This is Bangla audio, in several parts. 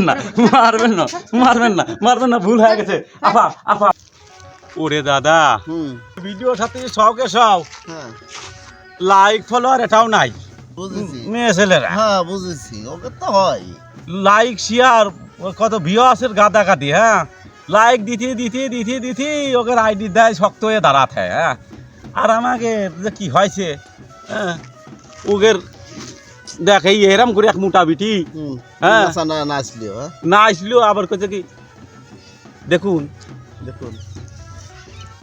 না মারবেন না মারবেন না মারবেন না ভুল হয়ে গেছে আপা আপা ওরে দাদা ভিডিওর সাথে শখে সব লাইক ফলোয়ার এটাও নাই মেয়ে ছেলেরা হ্যাঁ বুঝেছি ওকে তো হয় লাইক শেয়ার কত ভিউয়ার্সের গাদা গাদি হ্যাঁ লাইক দিতে ওকে আইডি দেয় শক্ত হয়ে দাঁড়াতে হ্যাঁ আর আমাকে যে কি হয়েছে হ্যাঁ ওগের দেখ এই এরম করে এক মোটা বিটি হ্যাঁ না আসলেও আবার কইছে কি দেখুন দেখুন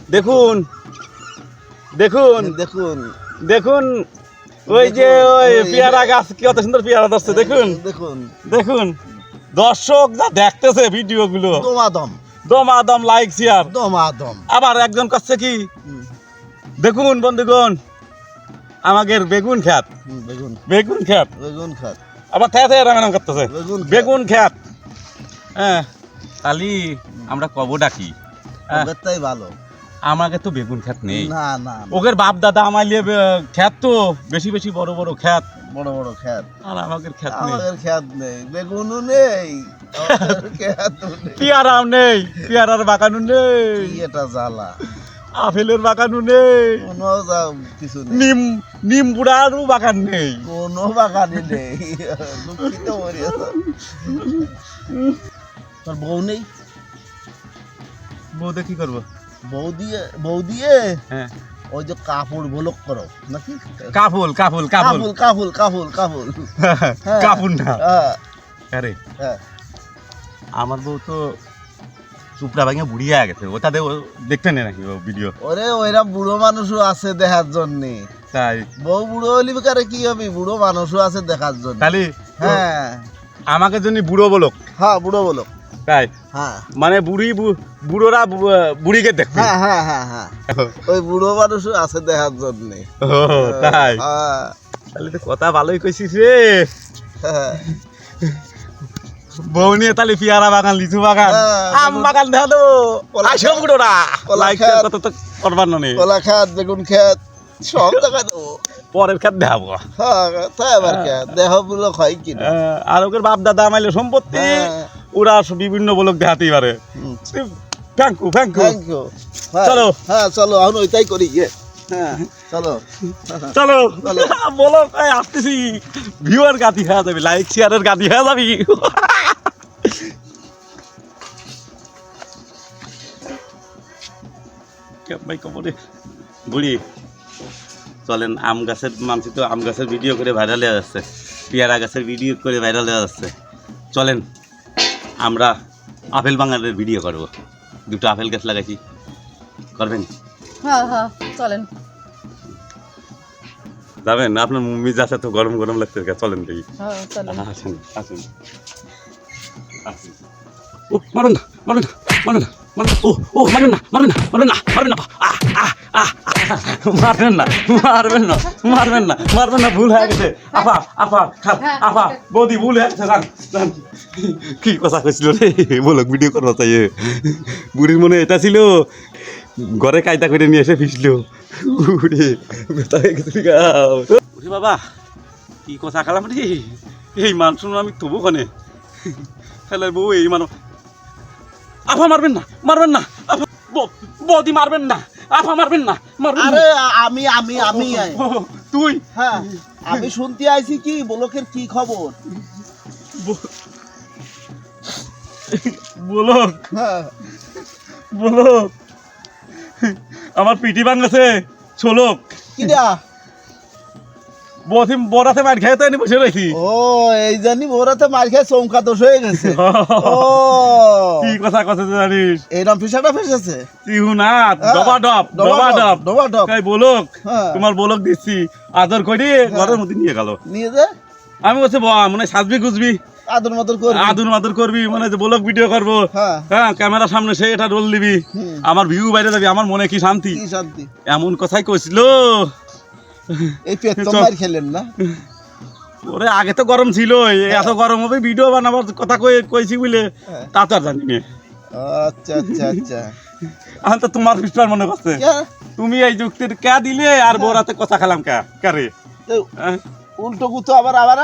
দেখুন দেখুন দেখুন দেখুন ওই যে ওই পেয়ারা গাছ কত সুন্দর পেয়ারা ধরছে দেখুন দেখুন দেখুন দর্শক যা দেখতেছে ভিডিও গুলো দমাদম লাইক শেয়ার দমাদম আবার একজন কাছে কি দেখুন বন্ধুগণ আমাদের বেগুন ক্ষেত বেগুন ক্ষেত আবার থে থে রান্না করতেছে বেগুন ক্ষেত হ্যাঁ তালি আমরা কব ডাকি তাই ভালো আমাকে তো বেগুন ক্ষেত নেই না না ওদের বাপ দাদা আমাইলে ক্ষেত তো বেশি বেশি বড় বড় ক্ষেত আর আমাদের ক্ষেত নেই ক্ষেত নেই বেগুনও নেই পেয়ারাও নেই পেয়ারার বাগানও নেই এটা জ্বালা আপেলের বাগানও নেই কোনো কিছু নেই নিম বুড়ারও বাগান নেই কোনো বাগানই নেই দুঃখিত তোর বউ নেই বউতে কি করবো বউ দিয়ে হ্যাঁ ওই যে কাপড় ভোলক করো নাকি কাফুল কাফুল কাফুল কাফুল কাফুল কাফুল কাফুল না আরে হ্যাঁ আমার বউ তো চুপড়া ভাঙে বুড়ি হয়ে গেছে ওটা দেখতে নেই নাকি ভিডিও ওরে ওইরা বুড়ো মানুষও আছে দেখার জন্য তাই বউ বুড়ো হলি বেকারে কি হবে বুড়ো মানুষও আছে দেখার জন্য তাহলে হ্যাঁ আমাকে জন্য বুড়ো বলক হ্যাঁ বুড়ো বলো তাই হ্যাঁ মানে বুড়োরা বুড়িকে দেখবে হ্যাঁ হ্যাঁ হ্যাঁ হ্যাঁ ওই বুড়ো মানুষও আছে দেখার জন্য তাই হ্যাঁ তাহলে তো কথা ভালোই কইছিস রে বউ নিয়ে তাহলে পেয়ারা বাগান লিচু বাগান আম বাগান দেখা তো আসো বুড়োরা লাইক কত তো করবার না কলা খাত বেগুন খাত সব দেখা দেবো পরের খাত দেখাবো হ্যাঁ তাই আবার দেহ গুলো হয় কিনা আর ওকে বাপ দাদা আমাইলে সম্পত্তি ওরা বিভিন্ন বলক দেখাতেই পারে থ্যাংক ইউ চলো হ্যাঁ চলো এখন ওইটাই করি হ্যাঁ চলো চলো বলো আসতেছি ভিউয়ার গাতি হয়ে যাবি লাইক শেয়ারের গাতি হয়ে যাবি ভাই কবরে বুড়ি চলেন আম গাছের মানছি তো আম গাছের ভিডিও করে ভাইরাল হয়ে যাচ্ছে পেয়ারা গাছের ভিডিও করে ভাইরাল হয়ে যাচ্ছে চলেন আমরা আপেল বাগানের ভিডিও করব দুটো আপেল গাছ লাগাইছি করবেন হ্যাঁ হ্যাঁ চলেন যাবেন আপনার মিজাজ তো গরম গরম লাগছে চলেন দেখি আসুন আসুন আসুন ও মারুন না মারুন না মারুন না ও মারুন না মারুন না মারুন না মারুন না মারবেন না মারবেন না মারবেন না মারবেন না ভুল হয়ে গেছে আপা আপা আপা বৌদি ভুল হয়ে গেছে কি কথা কইছিল রে বলো ভিডিও করবা চাই বুড়ির মনে এটা ছিল ঘরে কায়দা করে নিয়ে এসে ফিসলো ব্যথা হয়ে গেছে বাবা কি কথা খালাম রে এই মান শুনো আমি তবু কনে ফেলার বউ এই মানো আপা মারবেন না বৌদি মারবেন না আপা মারবেন না আরে আমি তুই হ্যাঁ আমি শুনতে আইছি কি বলকের কি খবর বলক হ্যাঁ বলক আমার পিটি ভাঙছে ছোলক কিডা বরাতে মার খেয়ে তো এনে বসে রয়েছি ও এই জানি বরাতে মার খেয়ে চমকা দোষ হয়ে গেছে ও কি কথা কথা জানিস এইরকম ফিসাটা ফেসেছে ইহু না ডবাডব তাই বলক তোমার বলক দিচ্ছি আদর করে ঘরের মধ্যে নিয়ে গেল নিয়ে যা আমি বলছি মানে সাজবি গুজবি আদর মাদর করবি মানে যে বলক ভিডিও করবো হ্যাঁ ক্যামেরার সামনে সে এটা রোল দিবি আমার ভিউ বাইরে যাবি আমার মনে কি শান্তি এমন কথাই কইছিল এই পেট তো মার খেলেন না ওরে আগে তো গরম ছিল এত গরম হবে ভিডিও বানাবার কথা কইছি বলে তা তো আর জানি না আচ্ছা আচ্ছা আচ্ছা আমি তো তোমার বিশ্বাস মনে করছে তুমি এই যুক্তির কে দিলে আর বোরাতে কথা খেলাম কে রে উল্টো কুতো আবার আবার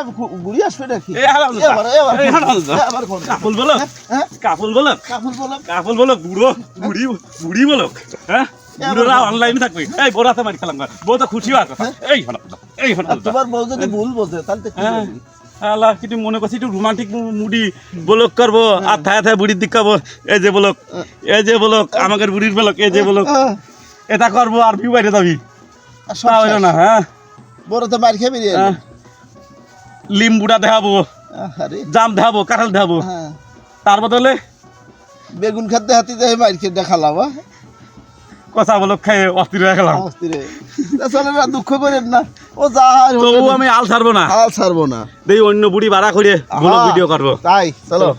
ঘুরি আসবে নাকি এই হারামজাদা, এই হারামজাদা। আবার কোন কাপুল বলো হ্যাঁ কাপুল বলো কাকুর বলো কাপুল বলো বুড়ো বুড়ি বুড়ি বলো হ্যাঁ বুড়োরা অনলাইনে থাকবে এই বোরাতে মারি খেলাম বউ তো খুশি হওয়ার কথা এই হারামজাদা, এই আর হারামজাদা। তোমার বউ যদি ভুল বোঝে তাহলে তো কি হ্যাঁ করবি? আল্লাহ কিছু মনে করছি একটু রোমান্টিক মুডি বলক করবো আর থায় থায় বুড়ির দিক খাবো এই যে বলক আমাদের বুড়ির বলক এই যে বলক এটা করবো আর ভিউ বাইরে যাবি আর সব তা হইলো শেষ। না হ্যাঁ বড়তে মার খেয়ে বেরিয়ে হ্যাঁ। লিম্বুটা দেখাবো আরে জাম দেখাবো কাঁঠাল দেখাবো হ্যাঁ তার বদলে বেগুন খাদ্য হাতি দেয় মার খেয়ে দেখালাম কষা বলক খেয়ে অস্থির হয়ে গেলাম অস্থিরে চলে না দুঃখ করেন না ও যা হয় হোক তবু না। আমি আল ছাড়বো না হাল ছাড়বো না দেখি অন্য বুড়ি ভাড়া করে বলক আহা, ভিডিও করবো তাই চলো